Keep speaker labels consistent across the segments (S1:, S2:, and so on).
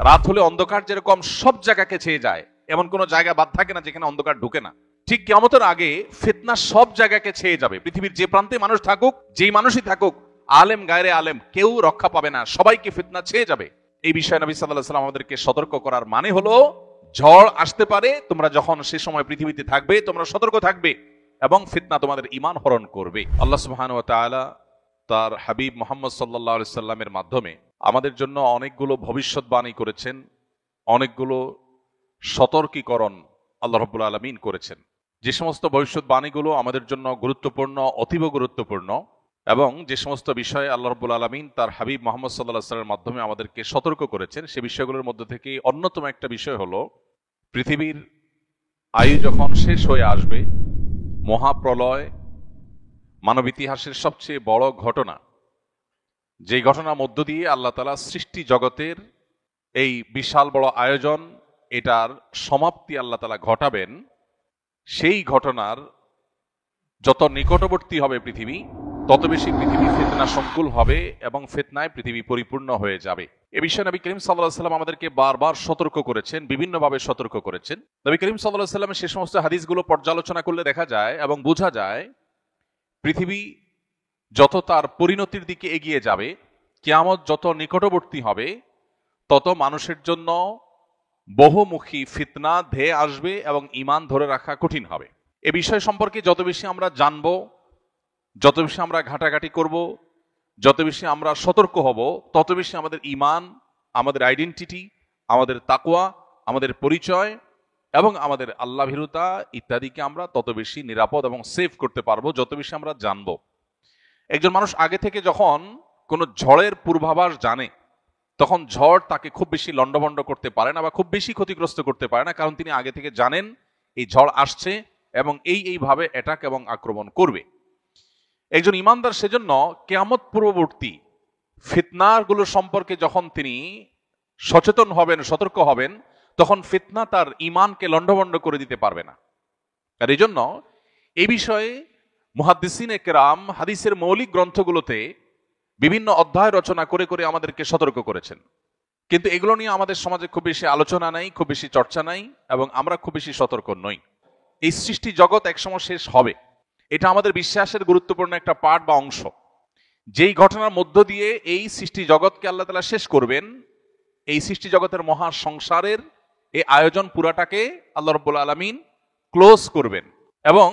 S1: রাত হলে অন্ধকার যেরকম সব জায়গাকে ছেয়ে যায়, এমন কোন জায়গা বাদ থাকে না যেখানে অন্ধকার ঢুকে না। ঠিক কিয়ামতের আগে ফিতনা সব জায়গাকে ছেয়ে যাবে। পৃথিবীর যে প্রান্তে মানুষ থাকুক, যেই মানুষই থাকুক, আলেম গায়রে আলেম, কেউ রক্ষা পাবে না, সবাইকে ফিতনা ছেয়ে যাবে। এই বিষয়ে নবী সাল্লাল্লাহু আলাইহি ওয়াসাল্লাম আমাদেরকে সতর্ক করার মানে হলো, ঝড় আসতে পারে, তোমরা যখন সে সময় পৃথিবীতে থাকবে তোমরা সতর্ক থাকবে এবং ফিতনা তোমাদের ঈমান হরণ করবে। আল্লাহ সুবহানাহু ওয়া তাআলা তার হাবিব মুহাম্মদ সাল্লাল্লাহু আলাইহি সাল্লামের মাধ্যমে আমাদের জন্য অনেকগুলো ভবিষ্যৎবাণী করেছেন, অনেকগুলো সতর্কীকরণ আল্লাহ রাব্বুল আলামিন করেছেন। যে সমস্ত ভবিষ্যৎবাণীগুলো আমাদের জন্য গুরুত্বপূর্ণ, অতীব গুরুত্বপূর্ণ, এবং যে সমস্ত বিষয়ে আল্লাহ রাব্বুল আলামিন তার হাবিব মুহাম্মদ সাল্লাল্লাহু আলাইহি সাল্লামের মাধ্যমে আমাদেরকে সতর্ক করেছেন, সে বিষয়গুলোর মধ্যে থেকে অন্যতম একটা বিষয় হলো, পৃথিবীর আয়ু যখন শেষ হয়ে আসবে, মহাপ্রলয় মানব ইতিহাসের সবচেয়ে বড় ঘটনা, যে ঘটনার মধ্য দিয়ে আল্লাহ তাআলা সৃষ্টি জগতের এই বিশাল বড় আয়োজন, এটার সমাপ্তি আল্লাহ তাআলা ঘটাবেন, সেই ঘটনার যত নিকটবর্তী হবে পৃথিবী, তত বেশি পৃথিবী ফিতনা সংকুল হবে এবং ফিতনায় পৃথিবী পরিপূর্ণ হয়ে যাবে। এ বিষয়ে নবী করিম সাল্লাল্লাহু আলাইহি ওয়াসাল্লাম আমাদেরকে বারবার সতর্ক করেছেন, বিভিন্নভাবে সতর্ক করেছেন। নবী করিম সাল্লাল্লাহু আলাইহি ওয়াসাল্লামের সে সমস্ত হাদিসগুলো পর্যালোচনা করলে দেখা যায় এবং বোঝা যায়, পৃথিবী যত তার পরিণতির দিকে এগিয়ে যাবে, কিয়ামত যত নিকটবর্তী হবে, তত মানুষের জন্য বহুমুখী ফিতনা ধেয়ে আসবে এবং ঈমান ধরে রাখা কঠিন হবে। এ বিষয় সম্পর্কে যত বেশি আমরা জানবো, যত বেশি আমরা ঘাটাঘাটি করব, যত বেশি আমরা সতর্ক হব, তত বেশি আমাদের ঈমান, আমাদের আইডেন্টিটি, আমাদের তাকওয়া, আমাদের পরিচয় এবং আমাদের আল্লাহ ভীরুতা ইত্যাদিকে আমরা তত বেশি নিরাপদ এবং সেভ করতে পারবো, যত বেশি আমরা জানবো। একজন মানুষ আগে থেকে যখন কোনো ঝড়ের পূর্বাভাস জানে, তখন ঝড় তাকে খুব বেশি লন্ডভন্ড করতে পারে না বা খুব বেশি ক্ষতিগ্রস্ত করতে পারে না, কারণ তিনি আগে থেকে জানেন এই ঝড় আসছে এবং এইভাবে অ্যাটাক এবং আক্রমণ করবে। একজন ইমানদার সেজন্য কিয়ামত পূর্ববর্তী ফিতনাগুলো সম্পর্কে যখন তিনি সচেতন হবেন, সতর্ক হবেন, তখন ফিতনা তার ঈমানকে লন্ডভন্ড করে দিতে পারবে না। আর এই জন্য এই বিষয়ে মুহাদ্দিসিনে কেরাম হাদিসের মৌলিক গ্রন্থগুলোতে বিভিন্ন অধ্যায় রচনা করে করে আমাদেরকে সতর্ক করেছেন, কিন্তু এগুলো নিয়ে আমাদের সমাজে খুব বেশি আলোচনা নাই, খুব বেশি চর্চা নাই, এবং আমরা খুব বেশি সতর্ক নই। এই সৃষ্টি জগৎ একসময় শেষ হবে, এটা আমাদের বিশ্বাসের গুরুত্বপূর্ণ একটা পার্ট বা অংশ। যেই ঘটনার মধ্য দিয়ে এই সৃষ্টি জগৎকে আল্লাহ তাআলা শেষ করবেন, এই সৃষ্টি জগতের মহা সংসারের এই আয়োজন পুরাটাকে আল্লাহ রাব্বুল আলামিন ক্লোজ করবেন, এবং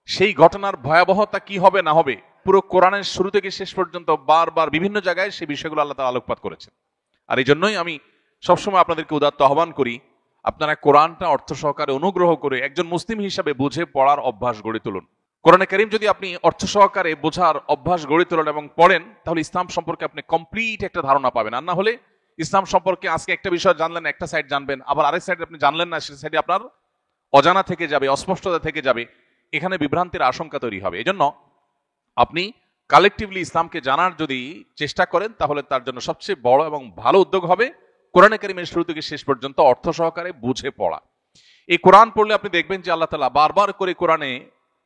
S1: সেই ঘটনার ভয়াবহতা কি হবে না হবে পুরো কোরআনের শুরু থেকে শেষ পর্যন্ত বারবার বিভিন্ন জায়গায় সেই বিষয়গুলো আল্লাহ তাআলা আলোকপাত করেছেন। আর এই জন্যই আমি সবসময় আপনাদেরকে উদাত্ত আহ্বান করি, আপনারা কোরআনটা অর্থ সহকারে অনুগ্রহ করে একজন মুসলিম হিসাবে বুঝে পড়ার অভ্যাস গড়ে তুলুন। কোরআনে কারীম যদি আপনি অর্থ সহকারে বোঝার অভ্যাস গড়ে তোলেন এবং পড়েন, তাহলে ইসলাম সম্পর্কে আপনি কমপ্লিট একটা ধারণা পাবেন। আর না হলে ইসলাম সম্পর্কে আজকে একটা বিষয় জানলেন, একটা সাইড জানবেন, আবার আরেক সাইড আপনি জানলেন না, সেই সাইডে আপনার অজানা থেকে যাবে, অস্পষ্টতা থেকে যাবে, এখানে বিভ্রান্তির আশঙ্কা তৈরি হবে। এজন্য আপনি কালেকটিভলি ইসলামকে জানার যদি চেষ্টা করেন, তাহলে তার জন্য সবচেয়ে বড় এবং ভালো উদ্যোগ হবে কোরআনে কারীমের শুরু থেকে শেষ পর্যন্ত অর্থ সহকারে বুঝে পড়া। এই কোরআন পড়লে আপনি দেখবেন যে আল্লাহ তাআলা বারবার করে কোরআনে,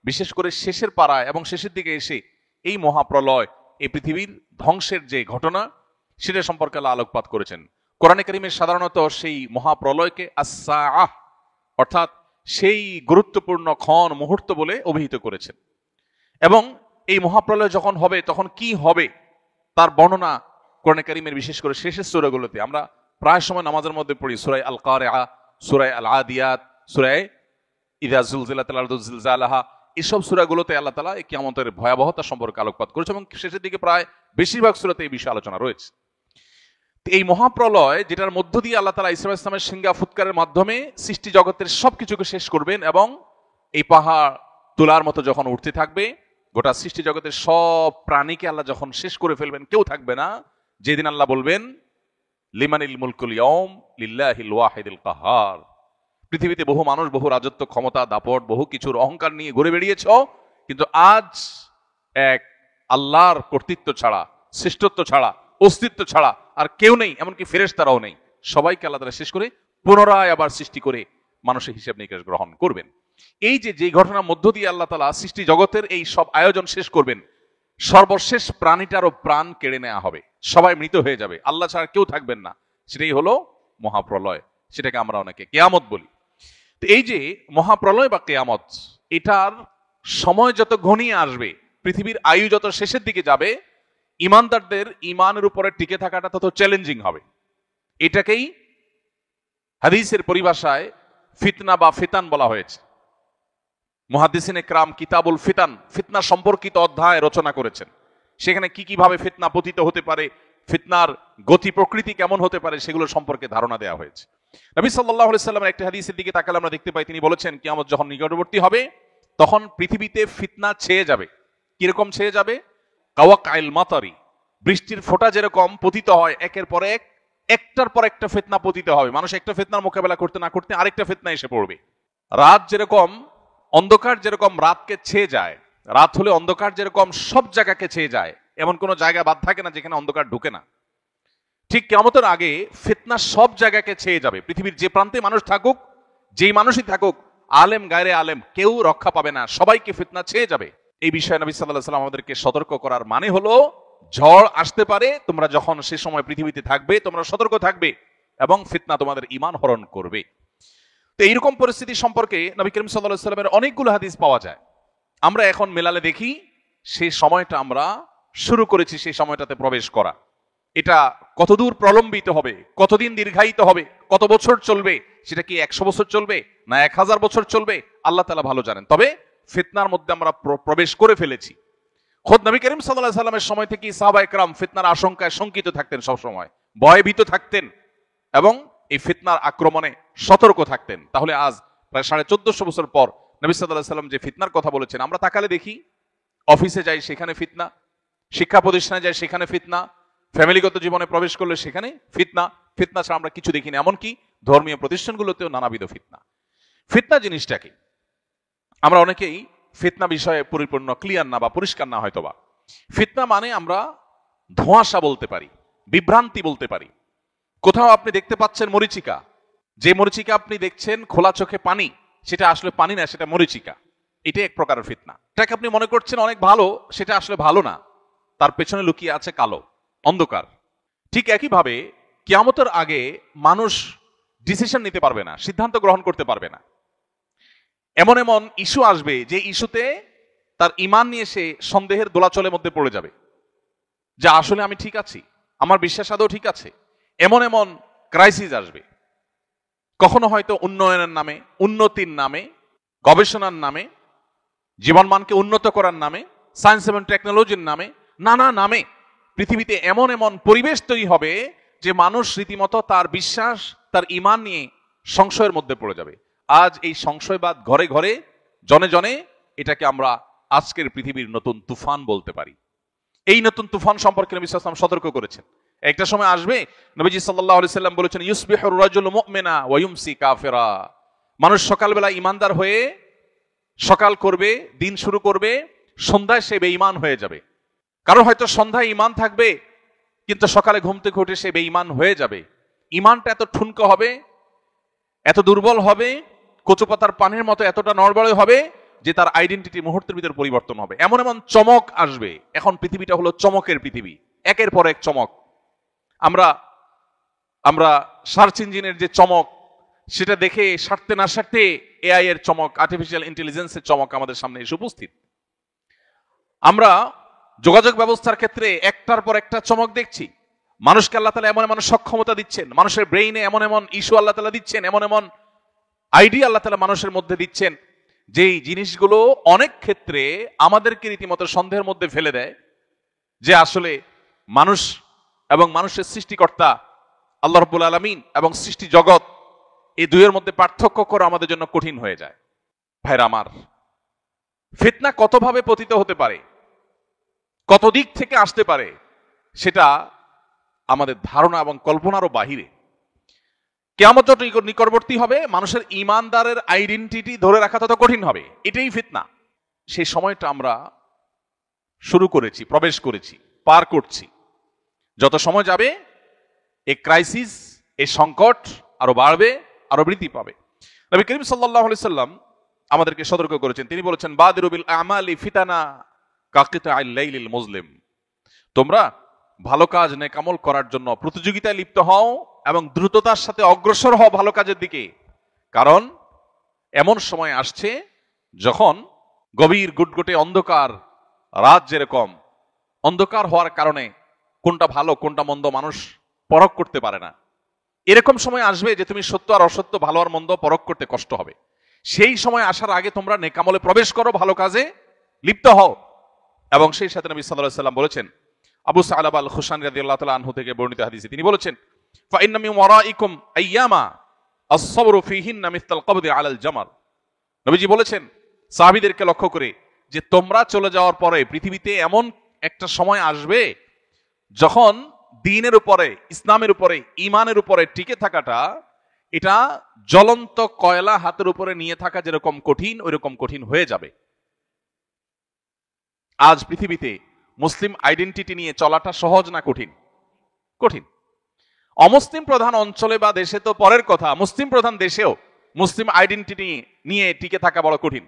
S1: বিশেষ করে শেষের পাড়ায় এবং শেষের দিকে এসে এই মহাপ্রলয়, এই পৃথিবীর ধ্বংসের যে ঘটনা, সেটা সম্পর্কে আল্লাহ আলোকপাত করেছেন। কোরআনে কারীমে সাধারণত সেই মহাপ্রলয়কে আস-সাআহ, অর্থাৎ সেই গুরুত্বপূর্ণ ক্ষণ, মুহূর্ত বলে অভিহিত করেছেন। এবং এই মহাপ্রলয় যখন হবে তখন কি হবে তার বর্ণনা কোরআনে কারীমের বিশেষ করে শেষের সূরাগুলোতে আমরা প্রায় সময় নামাজের মধ্যে পড়ি। সূরা আল কারিআ, সূরা আল আদিয়াত, সূরা ইযা যুলজিলাতিল আরদু জিলজালাহা, এসব সূরাগুলোতে আল্লাহ তাআলা এই কিয়ামতের ভয়াবহতা সম্পর্কে আলোকপাত করেছে এবং শেষের দিকে প্রায় বেশিরভাগ সূরাতে এই বিষয়ে আলোচনা রয়েছে। এই মহাপ্রলয়, যেটার মধ্য দিয়ে আল্লাহ তাআলা ঈসা আলাইহিস সালামের সিংহা ফুৎকারের মাধ্যমে সৃষ্টি জগতের সবকিছুকে শেষ করবেন, এবং এই পাহাড় তুলার মতো যখন উঠতে থাকবে, গোটা সৃষ্টি জগতের সব প্রাণীকে আল্লাহ যখন শেষ করে ফেলবেন, কেউ থাকবে না, যেদিন আল্লাহ বলবেন লিমানিল মুলকুল ইয়াউম লিল্লাহিল ওয়াহিদিল কাহার। পৃথিবীতে বহু মানুষ, বহু রাজত্ব, ক্ষমতা, দাপট, বহু কিছুর অহংকার নিয়ে ঘুরে বেরিয়েছ, কিন্তু আজ এক আল্লাহর কর্তৃত্ব ছাড়া, শ্রেষ্ঠত্ব ছাড়া, অস্তিত্ব ছাড়া আর কেউ নেই, এমনকি ফেরেশতারাও নেই। সবাইকে আল্লাহ তাআলা শেষ করে পুনরায় আবার সৃষ্টি করে মানুষের হিসাব নিকাশ গ্রহণ করবেন। এই যে ঘটনার মধ্য দিয়ে আল্লাহ তাআলা সৃষ্টি জগতের এই সব আয়োজন শেষ করবেন, সর্বশেষ প্রাণীটারও প্রাণ কেড়ে নেওয়া হবে, সবাই মৃত হয়ে যাবে, আল্লাহ ছাড়া কেউ থাকবেন না। সেটাই হলো মহাপ্রলয়, সেটাকে আমরা অনেকে কিয়ামত বলি। তো এই যে মহাপ্রলয় বা কিয়ামত, এটার সময় যত ঘনিয়ে আসবে, পৃথিবীর আয়ু যত শেষের দিকে যাবে, ইমানদারদের ইমানের উপরে টিকে থাকাটা তত চ্যালেঞ্জিং হবে। এটাকেই হাদিসের পরিভাষায় ফিতনা বা ফিতান বলা হয়েছে। মুহাদ্দিসিনে কেরাম কিতাবুল ফিতান, ফিতনা সম্পর্কিত অধ্যায় রচনা করেছেন। সেখানে কি কিভাবে ফিতনা পতিত হতে পারে, ফিতনার গতি প্রকৃতি কেমন হতে পারে, সেগুলো সম্পর্কে ধারণা দেওয়া হয়েছে। নবী সাল্লাল্লাহু আলাইহি সাল্লামের একটা হাদিসের দিকে তাকালে আমরা দেখতে পাই, তিনি বলেছেন কিয়ামত যখন নিকটবর্তী হবে তখন পৃথিবীতে ফিতনা ছেয়ে যাবে। কিরকম ছেয়ে যাবে? কাওয়াকাইল মাতারি, বৃষ্টির ফোঁটা যেরকম পতিত হয় একের পর এক, একটার পর একটা ফিতনা পতিত হবে। মানুষ একটা ফিতনার মোকাবেলা করতে না করতে আরেকটা ফিতনা এসে পড়বে। রাত যেরকম, অন্ধকার যেরকম রাতকে ছেয়ে যায়, রাত হলে অন্ধকার যেরকম সব জায়গাকে ছেয়ে যায়, এমন কোন জায়গা বাদ থাকে না যেখানে অন্ধকার ঢুকে না। ঠিক কিয়ামতের আগে ফিতনা সব জায়গাকে ছেয়ে যাবে। পৃথিবীর যে প্রান্তে মানুষ থাকুক, যেই মানুষই থাকুক, আলেম গায়রে আলেম, কেউ রক্ষা পাবে না, সবাইকে ফিতনা ছেয়ে যাবে। এই বিষয়ে নবী সাল্লাল্লাহু আলাইহি সাল্লাম আমাদেরকে সতর্ক করার মানে হলো, ঝড় আসতে পারে, তোমরা যখন সে সময় পৃথিবীতে থাকবে তোমরা সতর্ক থাকবে এবং ফিতনা তোমাদের ঈমান হরণ করবে। তো এইরকম পরিস্থিতি সম্পর্কে নবী করিম সাল্লাল্লাহু আলাইহি সাল্লামের অনেকগুলো হাদিস পাওয়া যায়। আমরা এখন মেলালে দেখি সেই সময়টা আমরা শুরু করেছি, সেই সময়টাতে প্রবেশ করা। এটা কতদূর প্রলম্বিত হবে, কতদিন দীর্ঘায়িত হবে, কত বছর চলবে, সেটা কি 100 বছর চলবে না 1000 বছর চলবে, আল্লাহ তাআলা ভালো জানেন। তবে ফিতনার মধ্যে আমরা প্রবেশ করে ফেলেছি। খোদ নবী করিম সাল্লাল্লাহু আলাইহি সাল্লামের সময় থেকে সাহাবায়ে কেরাম ফিতনার আশঙ্কায় শঙ্কিত থাকতেন, সবসময় ভয়ভীত থাকতেন এবং এই ফিতনার আক্রমণে সতর্ক থাকতেন। তাহলে আজ প্রায় 1450 বছর পর নবী সাল্লাল্লাহু আলাইহি সাল্লাম যে ফিতনার কথা বলেছেন, আমরা তাকালে দেখি অফিসে যাই সেখানে ফিতনা, শিক্ষা প্রতিষ্ঠানে যাই সেখানে ফিতনা, ফ্যামিলিগত জীবনে প্রবেশ করলে সেখানে ফিতনা। ফিতনা ছাড়া আমরা কিছু দেখি না। এমনকি ধর্মীয় প্রতিষ্ঠানগুলোতেও নানাবিধ ফিতনা। ফিতনা জিনিসটা কি আমরা অনেকেই ফিতনা বিষয়ে পরিপূর্ণ ক্লিয়ার না বা পরিষ্কার না হয়তোবা। ফিতনা মানে আমরা ধোঁয়াশা বলতে পারি, বিভ্রান্তি বলতে পারি। কোথাও আপনি দেখতে পাচ্ছেন মরিচিকা, যে মরিচিকা আপনি দেখছেন খোলা চোখে পানি, সেটা আসলে পানি না, সেটা মরিচিকা। এটা এক প্রকারের ফিতনা। এটাকে আপনি মনে করছেন অনেক ভালো, সেটা আসলে ভালো না, তার পেছনে লুকিয়ে আছে কালো অন্ধকার। ঠিক একইভাবে কিয়ামতের আগে মানুষ ডিসিশন নিতে পারবে না, সিদ্ধান্ত গ্রহণ করতে পারবে না। এমন এমন ইস্যু আসবে যে ইস্যুতে তার ঈমান নিয়ে সে সন্দেহের দোলাচলের মধ্যে পড়ে যাবে, যে আসলে আমি ঠিক আছি, আমার বিশ্বাস আদৌ ঠিক আছে। এমন এমন ক্রাইসিস আসবে, কখনো হয়তো উন্নয়নের নামে, উন্নতির নামে, গবেষণার নামে, জীবনমানকে উন্নত করার নামে, সায়েন্স এবং টেকনোলজির নামে, নানা নামে পৃথিবীতে এমন এমন পরিবেশ তৈরি হবে যে মানুষ রীতিমতো তার বিশ্বাস, তার ঈমান নিয়ে সংশয়ের মধ্যে পড়ে যাবে। আজ এই সংশয়বাদ ঘরে ঘরে, জনে জনে, এটাকে আমরা আজকের পৃথিবীর নতুন তুফান বলতে পারি। এই নতুন তুফান সম্পর্কে নবী সাল্লাল্লাহু আলাইহি ওয়াসাল্লাম সতর্ক করেছেন। একটা সময় আসবে, নবীজি সাল্লাল্লাহু আলাইহি সাল্লাম বলেছেন, ইউসবিহুর রাজুলু মুমিনা ওয়া ইউমসি কাফিরা। মানুষ সকালবেলা ঈমানদার হয়ে সকাল করবে, দিন শুরু করবে, সন্ধ্যায় সে বেঈমান হয়ে যাবে। কারণ হয়তো সন্ধ্যায় ঈমান থাকবে কিন্তু সকালে ঘুম থেকে উঠে সে বেঈমান হয়ে যাবে। ঈমানটা এত ঠুনকো হবে, এত দুর্বল হবে, কচুপাতার পানির মতো এতটা নড়বড়ে হবে যে তার আইডেন্টিটি মুহূর্তের ভিতর পরিবর্তন হবে। এমন এমন চমক আসবে। এখন পৃথিবীটা হলো চমকের পৃথিবী, একের পর এক চমক। আমরা সার্চ ইঞ্জিনের যে চমক, সেটা দেখে সারতে না সারতে এআই এর চমক, আর্টিফিশিয়াল ইন্টেলিজেন্সের চমক আমাদের সামনে এসে উপস্থিত। আমরা যোগাযোগ ব্যবস্থার ক্ষেত্রে একটার পর একটা চমক দেখছি। মানুষকে আল্লাহ তাআলা এমন এমন সক্ষমতা দিচ্ছেন, মানুষের ব্রেইনে এমন এমন ইস্যু আল্লাহ তাআলা দিচ্ছেন, এমন এমন আইডিয়া আল্লাহ তাআলা মানুষের মধ্যে দিচ্ছেন, যেই জিনিসগুলো অনেক ক্ষেত্রে আমাদেরকে রীতিমতো সন্দেহের মধ্যে ফেলে দেয় যে আসলে মানুষ এবং মানুষের সৃষ্টিকর্তা আল্লাহ রাব্বুল আলামিন এবং সৃষ্টি জগৎ, এই দুইয়ের মধ্যে পার্থক্য করা আমাদের জন্য কঠিন হয়ে যায়। ভাইরা আমার, ফিতনা কতভাবে পতিত হতে পারে, কত দিক থেকে আসতে পারে, সেটা আমাদের ধারণা এবং কল্পনারও বাহিরে। কিয়ামত যত নিকটবর্তী হবে, মানুষের ঈমানদারের আইডেন্টিটি ধরে রাখা তত কঠিন হবে। এটাই ফিতনা। সেই সময়টা আমরা শুরু করেছি, প্রবেশ করেছি, পার করছি। যত সময় যাবে এই ক্রাইসিস, এই সংকট আরো বাড়বে, আরো বৃদ্ধি পাবে। নবী করিম সাল্লাল্লাহু আলাইহি সাল্লাম আমাদেরকে সতর্ক করেছেন। তিনি বলেছেন, বাদিরু বিল আমালি ফিতানা কাকিতাইল লাইলিল মুজলিম। তোমরা ভালো কাজ, নেক আমল করার জন্য প্রতিযোগিতায় লিপ্ত হও এবং দ্রুততার সাথে অগ্রসর হও ভালো কাজের দিকে। কারণ এমন সময় আসছে যখন গভীর গুটগুটে অন্ধকার রাত যেরকম অন্ধকার হওয়ার কারণে কোনটা ভালো কোনটা মন্দ মানুষ পরখ করতে পারে না, এরকম সময় আসবে যে তুমি সত্য আর অসত্য, ভালো আর মন্দ পরখ করতে কষ্ট হবে। সেই সময় আসার আগে তোমরা নেকামলে প্রবেশ করো, ভালো কাজে লিপ্ত হও। এবং সেই সাথে নবী সাল্লাল্লাহু আলাইহি সাল্লাম বলেছেন, আবু সা'লাব আল খুশানি রাদিয়াল্লাহু তাআলা আনহু থেকে বর্ণিত হাদিসে তিনি বলেছেন, ফাইন্না মিন ওয়ারাইকুম আইয়ামা আস-সাবরু ফীহিন্না মিসলাল কবদি আলাল জামার। নবীজি বলেছেন সাহাবীদেরকে লক্ষ্য করে যে তোমরা চলে যাওয়ার পরে পৃথিবীতে এমন একটা সময় আসবে যখন দ্বীনের উপরে, ইসলামের উপরে, ঈমানের উপরে টিকে থাকাটা এটা জ্বলন্ত কয়লা হাতের উপরে নিয়ে থাকা যেরকম কঠিন ওইরকম কঠিন হয়ে যাবে। আজ পৃথিবীতে মুসলিম আইডেন্টিটি নিয়ে চলাটা সহজ না কঠিন? কঠিন। অমুসলিম প্রধান অঞ্চলে বা দেশে তো পরের কথা, মুসলিম প্রধান দেশেও মুসলিম আইডেন্টিটি নিয়ে টিকে থাকা বড় কঠিন।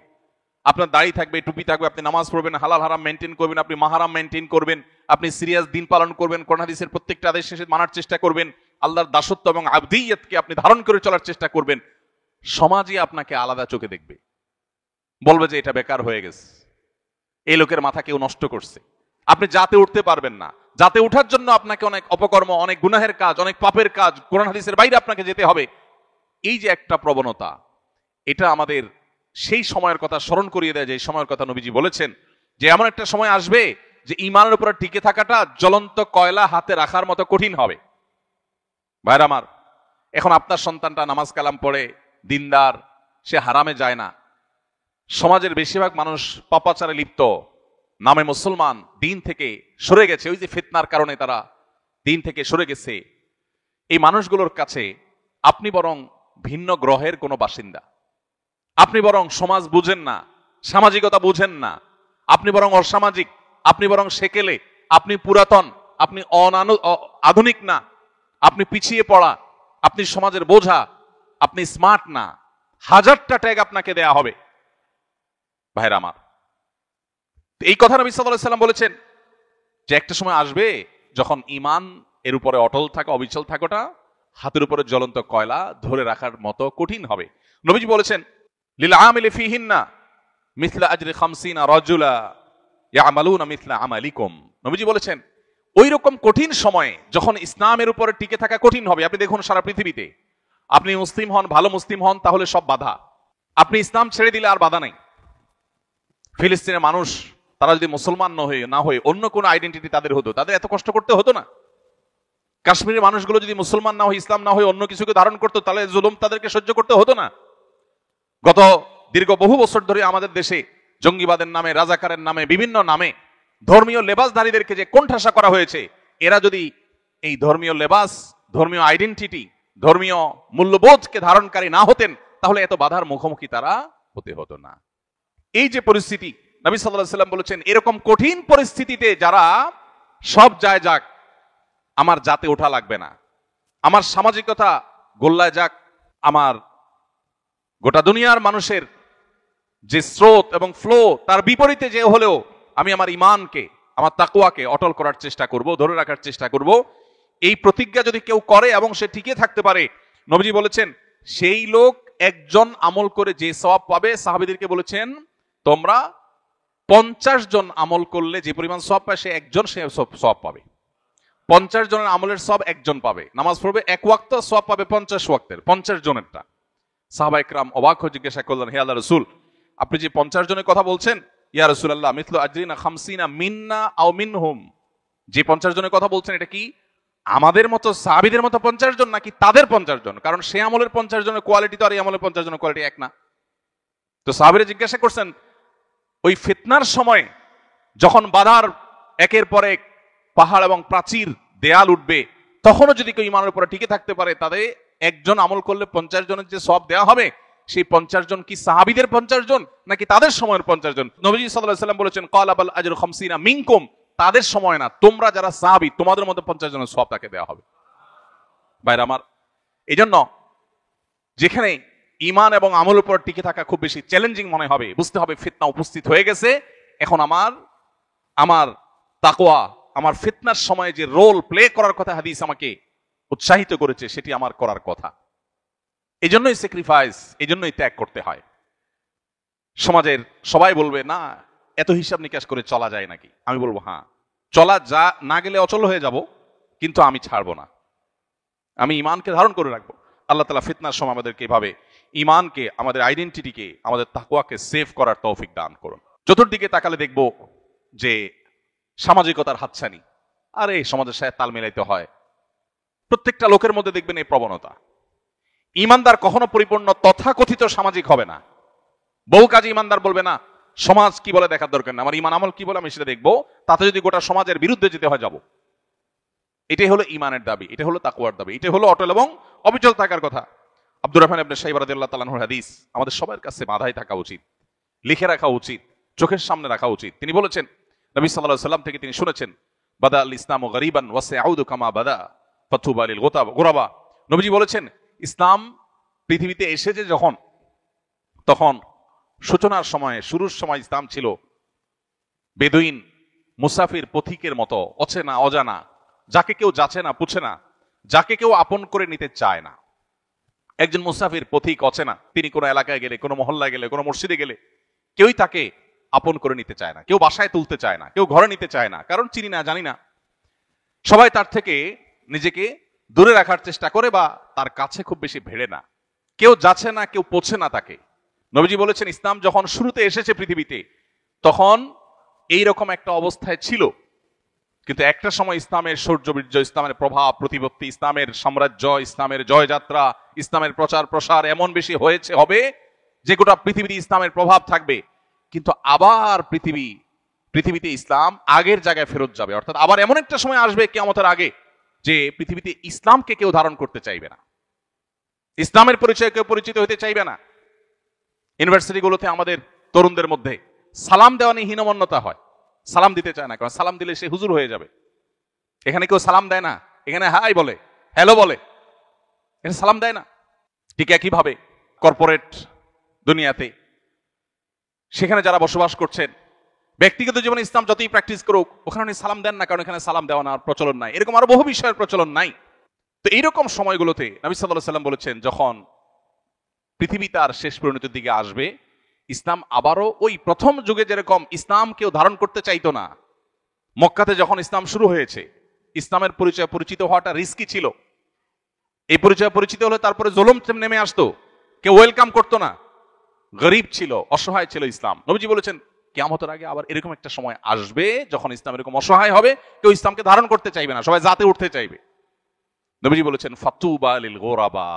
S1: আপনার দাড়ি থাকবে, টুপি থাকবে, আপনি নামাজ পড়বেন, হালাল হারাম মেনটেন করবেন, আপনি মাহারাম মেনটেন করবেন, আপনি সিরিয়াস দিন পালন করবেন, কোরআন হাদিসের প্রত্যেকটা আদেশ শেষে মানার চেষ্টা করবেন, আল্লাহর দাসত্ব এবং আবদিয়তকে আপনি ধারণ করে চলার চেষ্টা করবেন। সমাজই আপনাকে আলাদা চোখে দেখবে, বলবে যে এটা বেকার হয়ে গেছে, এই লোকের মাথা কেউ নষ্ট করছে। আপনি জাতে উঠতে পারবেন না, জাতে উঠার জন্য আপনাকে অনেক অপকর্ম, অনেক গুনাহের কাজ, অনেক পাপের কাজ, কোরআন হাদিসের বাইরে আপনাকে যেতে হবে। এই যে একটা প্রবণতা, এটা আমাদের সেই সময়ের কথা স্মরণ করিয়ে দেয় যে সময়ের কথা নবীজি বলেছেন যে এমন একটা সময় আসবে যে ঈমানের উপরে টিকে থাকাটা জ্বলন্ত কয়লা হাতে রাখার মতো কঠিন হবে। ভাইরা আমার, এখন আপনার সন্তানটা নামাজ কালাম পড়ে, দিনদার, সে হারামে যায় না। সমাজের বেশিরভাগ মানুষ পাপাচারে লিপ্ত, নামে মুসলমান, দিন থেকে সরে গেছে। ওই যে ফিতনার কারণে তারা দিন থেকে সরে গেছে। এই মানুষগুলোর কাছে আপনি বরং ভিন্ন গ্রহের কোনো বাসিন্দা, আপনি বরং সমাজ বুঝেন না, সামাজিকতা বুঝেন না, আপনি বরং অসামাজিক, আপনি বরং সেকেলে, আপনি পুরাতন, আপনি আধুনিক না, আপনি পিছিয়ে পড়া, আপনি সমাজের বোঝা, আপনি স্মার্ট না। হাজারটা ট্যাগ আপনাকে দেয়া হবে। ভাইরা আমার, এই কথা নবী সাল্লাল্লাহু আলাইহি সাল্লাম বলেছেন যে একটা সময় আসবে যখন ঈমান এর উপরে অটল থাকা, অবিচল থাকাটা হাতের উপরে জ্বলন্ত কয়লা ধরে রাখার মতো কঠিন হবে। নবীজি বলেছেন, লিল আমিলি ফিহিন্না মিসলা আজরি 50 রাজুলা ইয়ামালুনা মিসলা আমালিকুম। নবীজি বলেছেন ওই রকম কঠিন সময়ে যখন ইসলামের উপরে টিকে থাকা কঠিন হবে। আপনি দেখুন সারা পৃথিবীতে, আপনি মুসলিম হন, ভালো মুসলিম হন, তাহলে সব বাধা। আপনি ইসলাম ছেড়ে দিলে আর বাধা নাই। ফিলিস্তিনের মানুষ তারা যদি মুসলমান না হয়ে অন্য কোনো আইডেন্টিটি তাদের হতো, তাদের এত কষ্ট করতে হতো না। কাশ্মীরের মানুষগুলো যদি মুসলমান না হয়ে, ইসলাম না হয়ে অন্য কিছুকে ধারণ করতো, তাহলে জুলুম তাদেরকে সহ্য করতে হতো না। গত দীর্ঘ বহু বছর ধরে আমাদের দেশে জঙ্গিবাদের নামে, রাজাকারের নামে, বিভিন্ন নামে ধর্মীয় লেবাসধারীদেরকে যে কোণঠাসা করা হয়েছে, এরা যদি এই ধর্মীয় লেবাস, ধর্মীয় আইডেন্টিটি, ধর্মীয় মূল্যবোধকে ধারণকারী না হতেন, তাহলে এত বাধার মুখোমুখি তারা হতে হতো না। এই যে পরিস্থিতি, নবী সাল্লাল্লাহু আলাইহি সাল্লাম বলেছেন এরকম কঠিন পরিস্থিতিতে যারা সব যায় যাক, আমার জাতে ওঠা লাগবে না, আমার সামাজিকতা গোল্লায় যাক, আমার গোটা দুনিয়ার মানুষের যে স্রোত এবং ফ্লো তার বিপরীতে যে হলেও আমি আমার ঈমানকে, আমার তাকওয়াকে অটল করার চেষ্টা করব, ধরে রাখার চেষ্টা করব। এই প্রতিজ্ঞা যদি কেউ করে এবং সে টিকে থাকতে পারে, নবীজি বলেছেন সেই লোক একজন আমল করে যে সওয়াব পাবে, সাহাবীদেরকে বলেছেন তোমরা 50 জন আমল করলে যে পরিমাণ সওয়াব পায়, সে একজন সে সওয়াব পাবে। 50 জনের আমলের সওয়াব একজন পাবে। নামাজ পড়বে এক ওয়াক্ত, সওয়াব পাবে 50 ওয়াক্তের, 50 জনেরটা। সাহাবায়ে কেরাম অবাক হয়ে জিজ্ঞাসা করলেন, হে আল্লাহর রাসূল, আপনি যে 50 জনের কথা বলছেন, ইয়া রাসূলুল্লাহ মিথলু আজরিনা 50 মিন্না আও মিনহুম, যে 50 জনের কথা বলছেন এটা কি আমাদের মতো সাহাবীদের মতো 50 জন নাকি তাদের 50 জন? কারণ সে আমলের 50 জনের কোয়ালিটি তো আর এই আমলের 50 জনের কোয়ালিটি এক না। তো সাহাবীরা জিজ্ঞাসা করছেন, ওই ফিতনার সময় যখন বাধার একের পর এক পাহাড় এবং প্রাচীর দেয়াল উঠবে, তখনও যদি কেউ ঈমানের উপরে টিকে থাকতে পারে, তাদের একজন আমল করলে 50 জনের যে সওয়াব দেওয়া হবে, সেই 50 জন কি সাহাবীদের 50 জন নাকি তাদের সময়ের 50 জন? নবীজি সাল্লাল্লাহু আলাইহি সাল্লাম বলেছেন, ক্বালা বাল আজরু 50 মিনকুম, তাদের সময় না, তোমরা যারা সাহাবী তোমাদের মধ্যে 50 জনের সওয়াব তাকে দেওয়া হবে। ভাইরা আমার, এইজন্য যেখানে ঈমান এবং আমলের উপর টিকে থাকা খুব বেশি চ্যালেঞ্জিং মনে হবে, বুঝতে হবে ফিতনা উপস্থিত হয়ে গেছে। এখন আমার তাকওয়া, আমার ফিতনার সময় যে রোল প্লে করার কথা হাদিস আমাকে উৎসাহিত করেছে, সেটি আমার করার কথা। এই জন্যই স্যাক্রিফাইস, এই জন্যই ত্যাগ করতে হয়। সমাজের সবাই বলবে, না এত হিসাব নিকাশ করে চলা যায় নাকি? আমি বলবো, হ্যাঁ, চলা যা না গেলে অচল হয়ে যাব, কিন্তু আমি ছাড়বো না, আমি ইমানকে ধারণ করে রাখবো। আল্লাহ তাআলা ফিতনার সময় আমাদেরকে এভাবে ইমানকে, আমাদের আইডেন্টিটিকে, আমাদের তাকওয়াকে সেভ করার তৌফিক দান করুন। চতুর্দিকে তাকালে দেখব যে সামাজিকতার হাতছানি, আরে সমাজের সাথে তাল মেলাইতে হয়, প্রত্যেকটা লোকের মধ্যে দেখবেন এই প্রবণতা। ইমানদার কখনো পরিপূর্ণ তথাকথিত সামাজিক হবে না। বহু কাজে ইমানদার বলবে, না সমাজ কি বলে দেখার দরকার না, আমার ইমান আমল কি বলে আমি সেটা দেখবো, তাতে যদি গোটা সমাজের বিরুদ্ধে যেতে হয় যাব। এটাই হলো ইমানের দাবি, এটা হলো তাকওয়ার দাবি, এটা হলো অটল এবং অবিচল থাকার কথা। আব্দুর রহমান ইবনে শাইবা রাদিয়াল্লাহু তাআলা আনহুর হাদিস আমাদের সবার কাছে মাথায় থাকা উচিত, লিখে রাখা উচিত, চোখের সামনে রাখা উচিত। তিনি বলেছেন, নবী সাল্লাল্লাহু আলাইহি সাল্লাম থেকে তিনি শুনেছেন, বাদা আল ইসলামু গরিবান ওয়া সায়াউদু কামা বাদা ফাতুবা লিল গুরাবা। নবীজি বলেছেন, ইসলাম পৃথিবীতে এসেছে যখন, তখন সূচনার সময়ে, শুরুর সময় ইসলাম ছিল বেদুইন, মুসাফির, পথিকের মতো, অচেনা অজানা, যাকে কেউ যাচে না পুছে না, যাকে কেউ আপন করে নিতে চায় না। একজন মুসাফির, পথিক, অচেনা, তিনি কোনো এলাকায় গেলে, কোনো মহল্লায় গেলে, কোনো মসজিদে গেলে কেউই তাকে আপন করে নিতে চায় না, কেউ বাসায় তুলতে চায় না, কেউ ঘরে নিতে চায় না, কারণ চিনি না, জানি না। সবাই তার থেকে নিজেকে দূরে রাখার চেষ্টা করে বা তার কাছে খুব বেশি ভেড়ে না, কেউ যাচ্ছে না, কেউ পোছে না তাকে। নবীজি বলেছেন, ইসলাম যখন শুরুতে এসেছে পৃথিবীতে, তখন এইরকম একটা অবস্থায় ছিল, কিন্তু একটা সময় ইসলামের শৌর্যবীর্য, ইসলামের প্রভাব প্রতিপত্তি, ইসলামের সাম্রাজ্য, ইসলামের জয়যাত্রা, ইসলামের প্রচার প্রসার এমন বেশি হবে যে গোটা পৃথিবীতে ইসলামের প্রভাব থাকবে, কিন্তু আবার পৃথিবীতে ইসলাম আগের জায়গায় ফেরত যাবে। অর্থাৎ আবার এমন একটা সময় আসবে কিয়ামতের আগে যে পৃথিবীতে ইসলামকে কেউ ধারণ করতে চাইবে না, ইসলামের পরিচয় কেউ পরিচিত হতে চাইবে না। ইউনিভার্সিটিগুলোতে আমাদের তরুণদের মধ্যে সালাম দেওয়া নিয়ে হীনমন্যতা হয়, সালাম দিতে চায় না, কারণ সালাম দিলে সে হুজুর হয়ে যাবে। এখানে কেউ সালাম দেয় না, এখানে হাই বলে, হ্যালো বলে, এখানে সালাম দেয় না। ঠিক একইভাবে কর্পোরেট দুনিয়াতে, সেখানে যারা বসবাস করছেন, ব্যক্তিগত জীবনে ইসলাম যতই প্র্যাকটিস করুক, ওখানে উনি সালাম দেন না, কারণ এখানে সালাম দেওয়া না প্রচলন নাই। এরকম আরো বহু বিষয়ের প্রচলন নাই। তো এইরকম সময়গুলোতে নবী সাল্লাল্লাহু আলাইহি সাল্লাম বলেছেন, যখন পৃথিবী তার শেষ পরিণতির দিকে আসবে, ইসলাম আবারও ওই প্রথম যুগে যেরকম ইসলাম কেউ ধারণ করতে চাইতো না, মক্কাতে যখন ইসলাম শুরু হয়েছে, ইসলামের পরিচয় পরিচিত হওয়াটা রিস্কি ছিল। এই পরিচয় পরিচিত হলে তারপরে জুলুম নেমে আসতো, কেউ ওয়েলকাম করতো না, গরিব ছিল, অসহায় ছিল ইসলাম। নবীজি বলেছেন, কিয়ামতের আগে আবার এরকম একটা সময় আসবে যখন ইসলাম এরকম অসহায় হবে, কেউ ইসলামকে ধারণ করতে চাইবে না, সবাই জাতে উঠতে চাইবে। নবীজি বলেছেন, ফাতুবা লিল গুরাবা।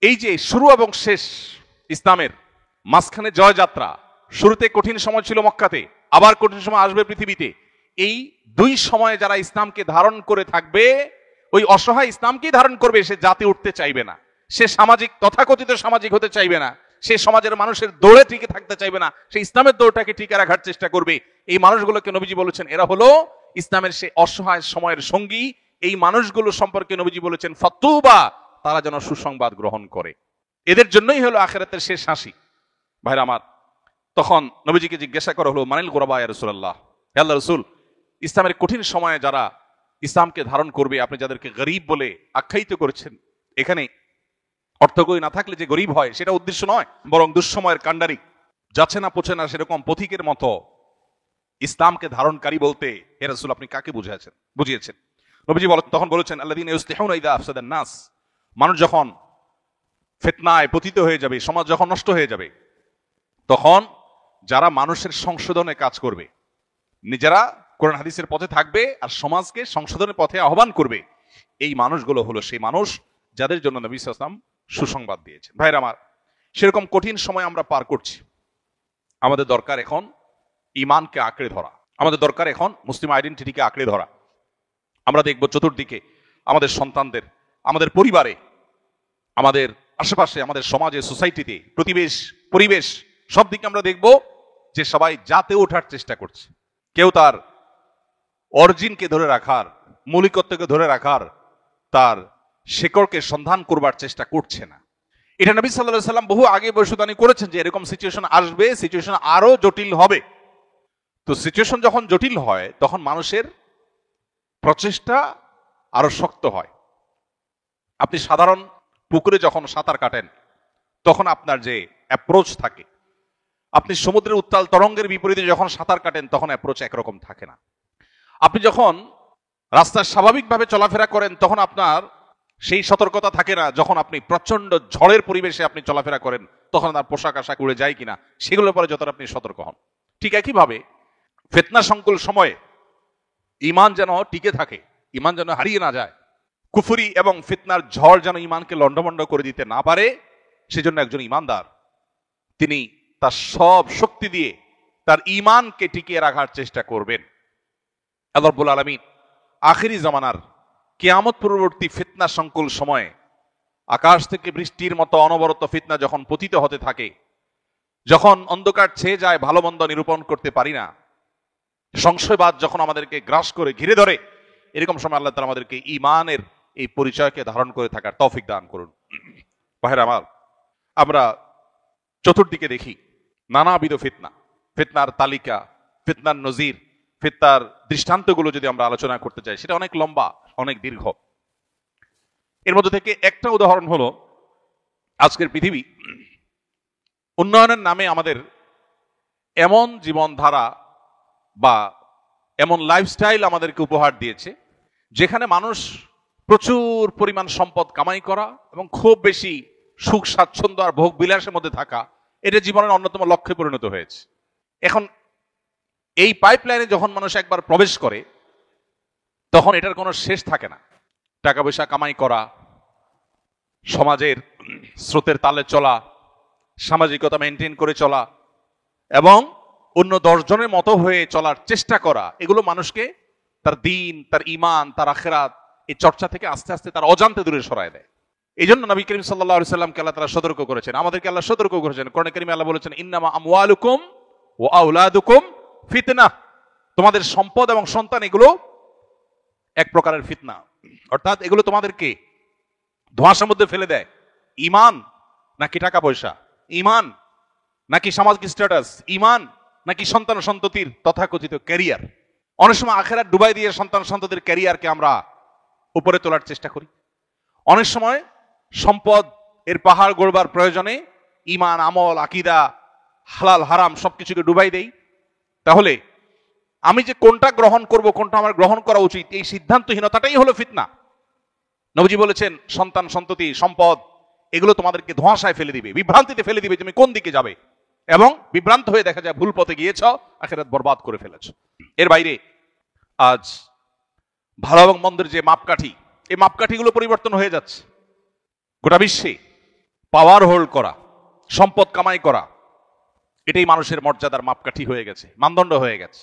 S1: এই যে শুরু এবং শেষ ইসলামের, মাঝখানে জয়যাত্রা, শুরুতে কঠিন সময় ছিল মক্কাতে, আবার কঠিন সময় আসবে পৃথিবীতে। এই দুই সময়ে যারা ইসলামকে ধারণ করে থাকবে, ওই অসহায় ইসলামকেই ধারণ করবে, সে জাতি উঠতে চাইবে না, সে সামাজিক, তথাকথিত সামাজিক হতে চাইবে না, সে সমাজের মানুষের দৌড়ে টিকে থাকতে চাইবে না, সে ইসলামের দৌড়টাকে টিকে রাখার চেষ্টা করবে। এই মানুষগুলোকে নবীজি বলেছেন, এরা হলো ইসলামের সে অসহায় সময়ের সঙ্গী। এই মানুষগুলো সম্পর্কে নবীজি বলেছেন, ফাতুবা, তারা যেন সুসংবাদ গ্রহণ করে, এদের জন্যই হলো আখিরাতের শেষ হাসি। ভাইরা আমার, তখন নবীজিকে জিজ্ঞাসা করা হলো, মানিল গুরাবা ইয়া রাসূলুল্লাহ, হে আল্লাহর রাসূল, ইসলামের কঠিন সময়ে যারা ইসলামকে ধারণ করবে, আপনি যাদেরকে গরীব বলে আখ্যায়িত করেছেন, এখানে অর্থকই না থাকলে যে গরীব হয় সেটা উদ্দেশ্য নয়, বরং দুঃসময়ের কাণ্ডারি, যাচ্ছে না পোছে না সেরকম পথিকের মতো ইসলামকে ধারণকারী বলতে হে রাসূল আপনি কাকে বুঝিয়েছেন? নবীজি তখন বলেছেন, আল্লাযীনা ইউসলিহুনা ইযা আফসাদান নাস, মানুষ যখন ফিতনায় পতিত হয়ে যাবে, সমাজ যখন নষ্ট হয়ে যাবে, তখন যারা মানুষের সংশোধনে কাজ করবে, নিজেরা কোরআন হাদিসের পথে থাকবে আর সমাজকে সংশোধনের পথে আহ্বান করবে, এই মানুষগুলো হলো সেই মানুষ যাদের জন্য নবী সাল্লাল্লাহু আলাইহি ওয়াসাল্লাম সুসংবাদ দিয়েছেন। ভাইরা আমার, সেরকম কঠিন সময় আমরা পার করছি। আমাদের দরকার এখন ঈমানকে আঁকড়ে ধরা, আমাদের দরকার এখন মুসলিম আইডেন্টিটিকে আঁকড়ে ধরা। আমরা দেখব চতুর্দিকে, আমাদের সন্তানদের, আমাদের পরিবারে, আমাদের আশেপাশে, আমাদের সমাজে, সোসাইটিতে, পরিবেশ, সব দিকে আমরা দেখব যে সবাই জাতে ওঠার চেষ্টা করছে। কেউ তার অরিজিনকে ধরে রাখার, মৌলিকত্বকে ধরে রাখার, তার শেকড়কে সন্ধান করবার চেষ্টা করছে না। এটা নবী সাল্লাল্লাহু আলাইহি সাল্লাম বহু আগে ভবিষ্যদ্বাণী করেছেন যে এরকম সিচুয়েশন আসবে, সিচুয়েশন আরো জটিল হবে। তো সিচুয়েশন যখন জটিল হয়, তখন মানুষের প্রচেষ্টা আরো শক্ত হয়। আপনি সাধারণ পুকুরে যখন সাঁতার কাটেন তখন আপনার যে অ্যাপ্রোচ থাকে, আপনি সমুদ্রের উত্তাল তরঙ্গের বিপরীতে যখন সাঁতার কাটেন তখন অ্যাপ্রোচ একরকম থাকে না। আপনি যখন রাস্তায় স্বাভাবিকভাবে চলাফেরা করেন তখন আপনার সেই সতর্কতা থাকে না। যখন আপনি প্রচন্ড ঝড়ের পরিবেশে আপনি চলাফেরা করেন তখন আপনার পোশাক আশাক উড়ে যায় কিনা সেগুলোর পরে যতটা আপনি সতর্ক হন। ঠিক একইভাবে ফিতনা সংকুল সময়ে ঈমান যেন টিকে থাকে, ঈমান যেন হারিয়ে না যায়, কুফরি এবং ফিতনার ঝড় যেন ঈমানকে লণ্ডভণ্ড করে দিতে না পারে, সেজন্য একজন ঈমানদার তিনি তার সব শক্তি দিয়ে তার ঈমানকে টিকিয়ে রাখার চেষ্টা করবেন। আল্লাহ রাব্বুল আলামিন আখিরি জামানার কিয়ামত পূর্ববর্তী ফিতনা সংকুল সময়ে আকাশ থেকে বৃষ্টির মতো অনবরত ফিতনা যখন পতিত হতে থাকে, যখন অন্ধকার ছেয়ে যায়, ভালো মন্দ নিরূপণ করতে পারি না, সংশয়বাদ যখন আমাদেরকে গ্রাস করে ঘিরে ধরে, এরকম সময় আল্লাহ তাআলা আমাদেরকে ঈমানের এই পরিচয়কে ধারণ করে থাকার তৌফিক দান করুন। ভাইরা আমার, আমরা চতুর্দিকে দেখি নানাবিধ ফিতনা, ফিতনার তালিকা, ফিতনার নজির, ফিতনার দৃষ্টান্তগুলো যদি আমরা আলোচনা করতে চাই সেটা অনেক লম্বা, অনেক দীর্ঘ। এর মধ্যে থেকে একটা উদাহরণ হলো আজকের পৃথিবী উন্নয়নের নামে আমাদের এমন জীবনধারা বা এমন লাইফস্টাইল আমাদেরকে উপহার দিয়েছে যেখানে মানুষ প্রচুর পরিমাণ সম্পদ কামাই করা এবং খুব বেশি সুখ স্বাচ্ছন্দ্য আর ভোগ বিলাসের মধ্যে থাকা, এটা জীবনের অন্যতম লক্ষ্যে পরিণত হয়েছে। এখন এই পাইপলাইনে যখন মানুষ একবার প্রবেশ করে তখন এটার কোনো শেষ থাকে না। টাকা পয়সা কামাই করা, সমাজের স্রোতের তালে চলা, সামাজিকতা মেনটেন করে চলা এবং অন্য 10 জনের মতো হয়ে চলার চেষ্টা করা, এগুলো মানুষকে তার দ্বীন, তার ঈমান, তার আখিরাত এই চর্চা থেকে আস্তে আস্তে তার অজান্তে দূরে সরায় দেয়। এই জন্য নবী করিম সাল্লাল্লাহু আলাইহি সাল্লামকে আল্লাহ তাআলা সতর্ক করেছেন, আমাদেরকে আল্লাহ সতর্ক করেছেন। কোরআনে কারিমে আল্লাহ বলেছেন, ইন্নামা আমওয়ালুকুম ওয়া আওলাদুকুম ফিতনা, তোমাদের সম্পদ এবং সন্তান এগুলো এক প্রকারের ফিতনা, অর্থাৎ এগুলো তোমাদেরকে ধোঁয়াশার মধ্যে ফেলে দেয়। ঈমান নাকি টাকা পয়সা, ঈমান নাকি সামাজিক স্ট্যাটাস, ঈমান নাকি সন্তান সন্ততির তথাকথিত ক্যারিয়ার। অনেক সময় আখিরাত ডুবাই দিয়ে সন্তান সন্ততির ক্যারিয়ারকে আমরা উপরে তোলার চেষ্টা করি। অনেক সময় সম্পদ এর পাহাড় গড়বার প্রয়োজনে ঈমান, আমল, আকীদা, হালাল হারাম সবকিছুকে ডুবাই দেই। তাহলে আমি যে কোনটা গ্রহণ করব, কোনটা আমার গ্রহণ করা উচিত, এই সিদ্ধান্তহীনতাটাই হলো ফিতনা। নবীজি বলেছেন, সন্তান সন্ততি সম্পদ এগুলো তোমাদেরকে ধোঁয়াশায় ফেলে দিবে, বিভ্রান্তিতে ফেলে দিবে, তুমি কোন দিকে যাবে, এবং বিভ্রান্ত হয়ে দেখা যায় ভুল পথে গিয়েছ, আখিরাত বরবাদ করে ফেলেছ। এর বাইরে আজ ভালো এবং মন্দের যে মাপকাঠি, এই মাপকাঠিগুলো পরিবর্তন হয়ে যাচ্ছে। গোটা বিশ্বে পাওয়ার হোল্ড করা, সম্পদ কামাই করা, এটাই মানুষের মর্যাদার মাপকাঠি হয়ে গেছে, মানদণ্ড হয়ে গেছে।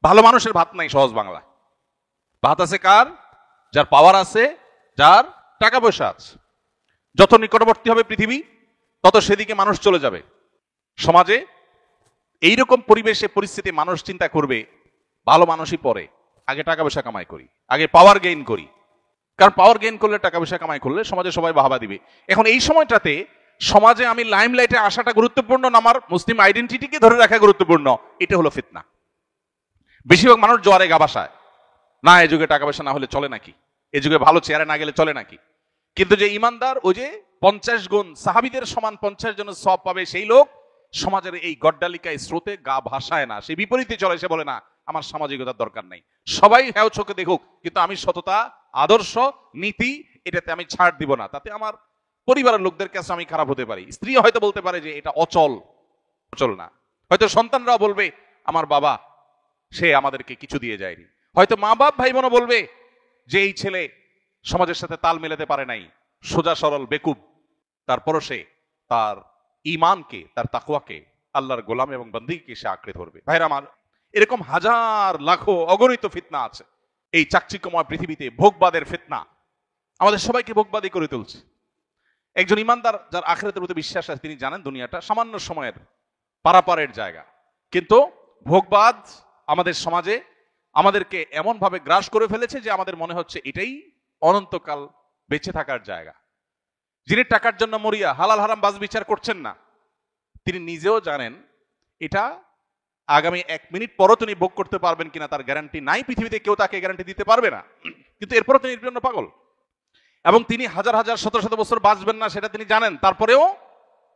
S1: ভালো মানুষের ভাত নাই, সহজ বাংলা। ভাত আছে কার? যার পাওয়ার আছে, যার টাকা পয়সা আছে। যত নিকটবর্তী হবে পৃথিবী তত সেদিকে মানুষ চলে যাবে। সমাজে এইরকম পরিবেশে পরিস্থিতি মানুষ চিন্তা করবে, ভালো মানুষই পরে, আগে টাকা পয়সা কামাই করি, আগে পাওয়ার গেইন করি। কারণ পাওয়ার গেইন করলে, টাকা পয়সা কামাই করলে সমাজে সবাই বাহবা দিবে। এখন এই সময়টাতে সমাজে আমি লাইমলাইটে আসাটা গুরুত্বপূর্ণ না আমার মুসলিম আইডেন্টিটিকে ধরে রাখা গুরুত্বপূর্ণ, এটা হলো ফিতনা। বেশিরভাগ মানুষ জোয়ারে গা ভাসায়, না এ যুগে টাকা পয়সা না হলে চলে নাকি, এ যুগে ভালো চেয়ারে না গেলে চলে নাকি। কিন্তু যে ইমানদার, ওই যে 50 গুণ সাহাবীদের সমান 50 জনের সওয়াব পাবে, সেই লোক সমাজের এই গড্ডালিকায় স্রোতে গা ভাসায় না, সে বিপরীতে চলে। সে বলে, না আমার সামাজিকতার দরকার নাই, সবাই হ্যাঁ চোখে দেখুক, কিন্তু আমি সততা, আদর্শ, নীতি এটাতে আমি ছাড় দিব না। তাতে আমার পরিবারের লোকদের কাছে আমি খারাপ হতে পারি। স্ত্রী হয়তো বলতে পারে যে এটা অচল, অচল না। হয়তো সন্তানরাও বলবে, আমার বাবা সে আমাদেরকে কিছু দিয়ে যায়নি। হয়তো মা বাপ ভাই বোনও বলবে যে এই ছেলে সমাজের সাথে তাল মেলাতে পারে নাই, সোজা সরল বেকুব। তারপরও সে তার ঈমানকে, তার তাকওয়াকে, আল্লাহর গোলাম এবং বন্দীকে সে আঁকড়ে ধরবে। ভাইরা আমার, এরকম হাজার লাখো অগণিত ফিতনা আছে এই চাকচিক্যময় পৃথিবীতে। ভোগবাদের ফিতনা আমাদের সবাইকে ভোগবাদী করে তুলছে। একজন ইমানদার যার আখিরাতের প্রতি বিশ্বাস আছে, তিনি জানেন দুনিয়াটা সামান্য সময়ের পারাপারের জায়গা, কিন্তু ভোগবাদ আমাদের সমাজে আমাদেরকে এমন ভাবে গ্রাস করে ফেলেছে যে আমাদের মনে হচ্ছে এটাই অনন্তকাল বেঁচে থাকার জায়গা। যিনি টাকার জন্য মরিয়া হালাল হারাম বাজ বিচার করছেন না, তিনি নিজেও জানেন এটা আগামী 1 মিনিট পরও তিনি ভোগ করতে পারবেন কিনা তার গ্যারান্টি নাই। পৃথিবীতে কেউ তাকে গ্যারান্টি দিতে পারবে না, কিন্তু এরপরও তিনি এর জন্য পাগল। এবং তিনি হাজার হাজার শত শত বছর বাঁচবেন না সেটা তিনি জানেন, তারপরেও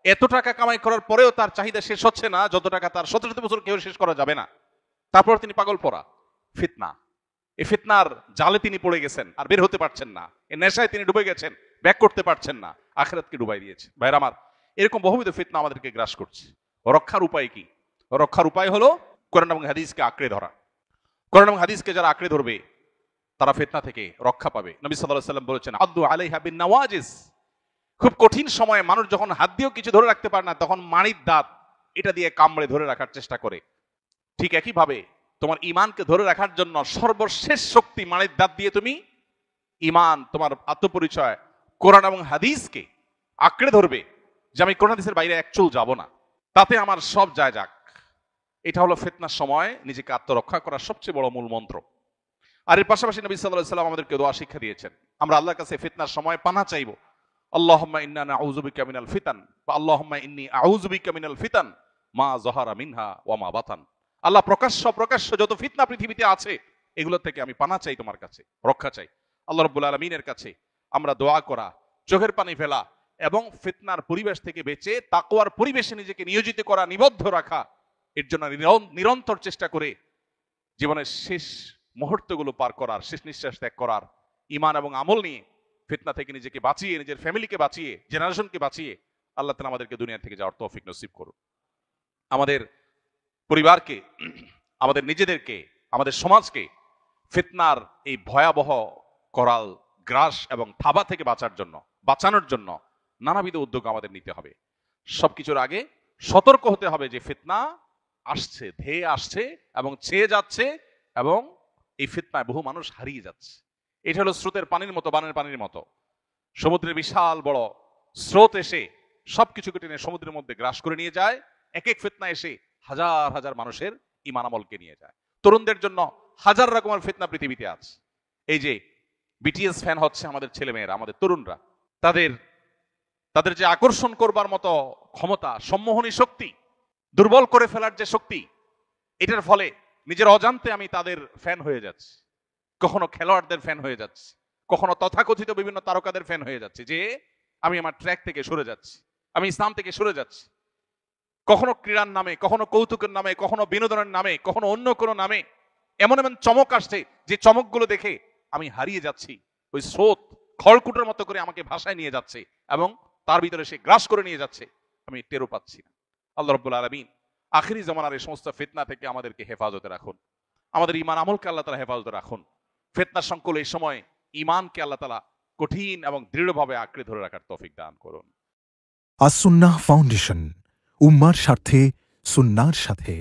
S1: এত টাকা কামাই করার পরেও তার চাহিদা শেষ হচ্ছে না যত টাকা তার শত শত বছর কেউ শেষ করা যাবে না। তারপর তিনি পাগল পড়া ফিতনা, এই ফিতনার জালে তিনি পড়ে গেছেন, আর বের হতে পারছেন না। এই নেশায় তিনি ডুবে গেছেন, ব্যাক করতে পারছেন না, আখিরাতকে ডুবাই দিয়েছে। ভাইরা আমার, এরকম বহুবিধ ফিতনা আমাদেরকে গ্রাস করছে। রক্ষার উপায় কি? রক্ষার উপায় হলো কোরআন এবং হাদিসকে আঁকড়ে ধরা। কোরআন এবং হাদিসকে যারা আঁকড়ে ধরবে তারা ফিতনা থেকে রক্ষা পাবে। নবী সাল্লাল্লাহু আলাইহি ওয়াসাল্লাম বলেছেন, আদু আলাইহা বিন নওয়াজিস। খুব কঠিন সময়ে মানুষ যখন হাত দিয়েও কিছু ধরে রাখতে পারে না, তখন মাড়ির দাঁত এটা দিয়ে কামড়ে ধরে রাখার চেষ্টা করে। ঠিক একই ভাবে তোমার ঈমানকে ধরে রাখার জন্য সর্বশেষ শক্তি মাড়ির দাঁত দিয়ে তুমি ঈমান, তোমার আত্মপরিচয় কোরআন এবং হাদিসকে আঁকড়ে ধরবে, যে আমি কোরআন হাদিসের বাইরে এক চুল যাব না, তাতে আমার সব যায় যাক। এটা হলো ফিতনার সময় নিজেকে আত্মরক্ষা করার সবচেয়ে বড় মূল মন্ত্র। আর এর পাশাপাশি নবী সাল্লাল্লাহু আলাইহি ওয়াসাল্লাম আমাদেরকে দোয়া শিক্ষা দিয়েছেন, আমরা আল্লাহর কাছে ফিতনার সময় পানাহ চাইব। আল্লাহুম্মা ইন্না নাউযু বিকা মিনাল ফিতান বা আল্লাহুম্মা ইন্নী আউযু বিকা মিনাল ফিতান মা যাহারা মিনহা ওয়া মা বাতান। আল্লাহ, প্রকাশ্য যত ফিতনা পৃথিবীতে আছে এগুলো থেকে আমি পানাহ চাই, তোমার কাছে রক্ষা চাই। আল্লাহ রাব্বুল আলামিনের কাছে আমরা দোয়া করা, চোখের পানি ফেলা এবং ফিতনার পরিবেশ থেকে বেঁচে তাকওয়ার পরিবেশে নিজেকে নিয়োজিত করা, নিবদ্ধ রাখা, এর জন্য নিরন্তর চেষ্টা করে জীবনের শেষ মুহূর্তগুলো পার করার, শেষ নিঃশ্বাস ত্যাগ করার, ঈমান এবং আমল নিয়ে ফিতনা থেকে নিজেকে বাঁচিয়ে, নিজের ফ্যামিলিকে বাঁচিয়ে, জেনারেশনকে বাঁচিয়ে আল্লাহ তাআলা আমাদেরকে দুনিয়া থেকে যাওয়ার তৌফিক নসিব করুন। আমাদের পরিবারকে, আমাদের নিজেদেরকে, আমাদের সমাজকে ফিতনার এই ভয়াবহ করাল গ্রাস এবং থাবা থেকে বাঁচানোর জন্য নানাবিধ উদ্যোগ আমাদের নিতে হবে। সবকিছুর আগে সতর্ক হতে হবে যে ফিতনা আসছে, ধেয়ে আসছে এবং ছেয়ে যাচ্ছে, এবং এই ফিতনায় বহু মানুষ হারিয়ে যাচ্ছে। এটা হলো স্রোতের পানির মতো, বানের পানির মতো। সমুদ্রের বিশাল বড় স্রোত এসে সবকিছুকে টেনে সমুদ্রের মধ্যে গ্রাস করে নিয়ে যায়। এক এক ফিতনা এসে হাজার হাজার মানুষের ঈমান আমলকে নিয়ে যায়। তরুণদের জন্য হাজার রকমের ফিতনা পৃথিবীতে আছে। এই যে বিটিএস ফ্যান হচ্ছে আমাদের ছেলেমেয়েরা, আমাদের তরুণরা, তাদের যে আকর্ষণ করবার মতো ক্ষমতা, সম্মোহনী শক্তি, দুর্বল করে ফেলার যে শক্তি, এটার ফলে নিজের অজান্তে আমি তাদের ফ্যান হয়ে যাচ্ছি। কখনো খেলোয়াড়দের ফ্যান হয়ে যাচ্ছি, কখনো তথাকথিত বিভিন্ন তারকাদের ফ্যান হয়ে যাচ্ছি, যে আমি আমার ট্র্যাক থেকে সরে যাচ্ছি, আমি ইসলাম থেকে সরে যাচ্ছি। কখনো ক্রীড়ার নামে, কখনো কৌতুকের নামে, কখনো বিনোদনের নামে, কখনো অন্য কোনো নামে এমন এমন চমক আসছে যে চমকগুলো দেখে আমি হারিয়ে যাচ্ছি। ওই স্রোত খড়কুটোর মতো করে আমাকে ভাষায় নিয়ে যাচ্ছে এবং তার ভিতরে সে গ্রাস করে নিয়ে যাচ্ছে, আমি টেরও পাচ্ছি না। আল্লাহ রাব্বুল আলামিন আখিরি জামানার এই সমস্ত ফিতনা থেকে আমাদেরকে হেফাজতে রাখুন, আমাদের ঈমান আমলকে আল্লাহ তাআলা হেফাজতে রাখুন। ফিতনার সংকুল এই সময় ঈমানকে আল্লাহ তাআলা কঠিন এবং দৃঢ়ভাবে আঁকড়ে ধরে রাখার তৌফিক দান করুন।
S2: আস সুন্নাহ ফাউন্ডেশন, উম্মার স্বার্থে সুন্নাহর সাথে।